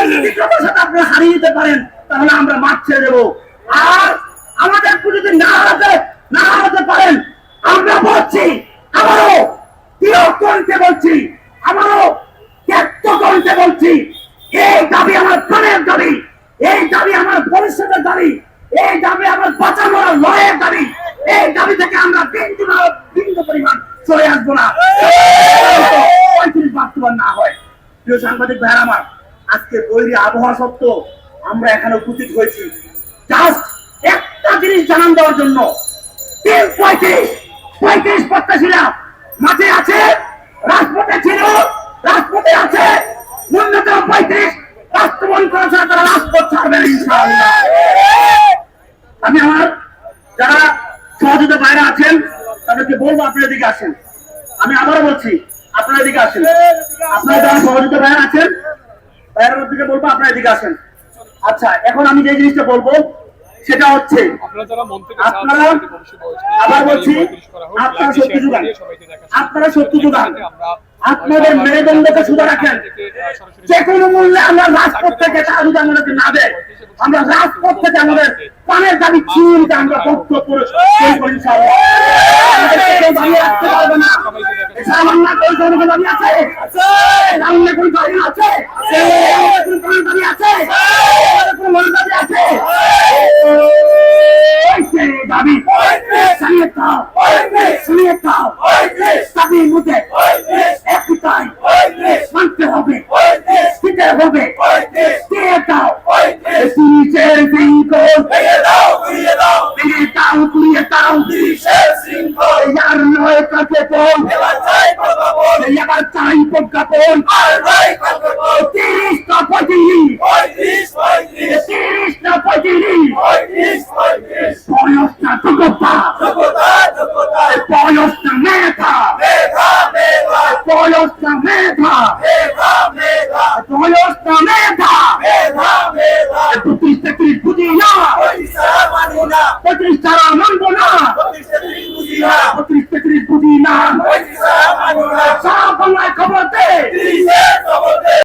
ব্যক্তিগতার সাথে আপনারা হারিয়ে দিতে পারেন, তাহলে আমরা মাঠ ছেড়ে দেবো। আর আমাদের যদি না হারাতে পারেন, আমরা বলছি, আমারও প্রিয় কণ্ঠে বলছি, আমারও ত্যাক্ত কণ্ঠে বলছি, এই দাবি আমার প্রাণের দাবি, এই দাবি আমার ভবিষ্যতের দাবি, এই দাবি আমার বাঁচানোর লড়াইয়ের দাবি। এই দাবি থেকে আমরা বিন্দু পরিমাণ চলে আসবো না, 35 বাস্তবায়ন না হয়। প্রিয় সাংবাদিক ভাইয়েরা আমার, আজকে বৈরী আবহাওয়া সত্ত্বেও আমরা এখানে উপস্থিত হয়েছি জাস্ট একটা জিনিস জানান দেওয়ার জন্য। 35 প্রত্যাশীরা মাঠে আছে, রাজপথে ছিল, রাজপথে আছে, ন্যূনতম 35 বাস্তবায়ন করা ছাড়া তারা রাজপথ ছাড়বেন ইনশাআল্লাহ। আমি আমার যারা সহযোগিতা বাইরে আছেন তাদেরকে বলবো আপনারা এদিকে আসেন। আমি আবারও বলছি, আপনারা এদিকে আসেন। আপনারা যারা সহযোগিতা বাইরে আছেন, বাইরের দিকে বলবো আপনারা এদিকে আসেন। আচ্ছা, এখন আমি যে জিনিসটা বলবো সেটা হচ্ছে, আপনারা আবার বলছি, আপনারা শক্তি যোগান, আপনারা শক্তি যোগান, আপনাদের মেরুদণ্ডকে সুধা রাখেন। যে কোনো মূল্যে আমরা রাজপথ থেকে তারা যদি আমাদেরকে না দেয়, আমরা রাজপথ থেকে আমাদের পানের দাবি চিনতে আমরা বক্তব্য করে ইনশাআল্লাহ। মানতে হবে, দিতে হবে, দিয়ে দাও পুলিশের শৃঙ্খল, ভেঙে দাও, ঘুরিয়ে দাও, ভেঙে দাও, ঘুরিয়ে দাও পুলিশের শৃঙ্খল। ইয়ার নয় কাকে বল, এবার চাই প্রজ্ঞাপন, এবার চাই প্রজ্ঞাপন, আর নাই কাকে বল। 30 না 35, 35, 30 না 35, 35, বয়স না যোগ্যতা,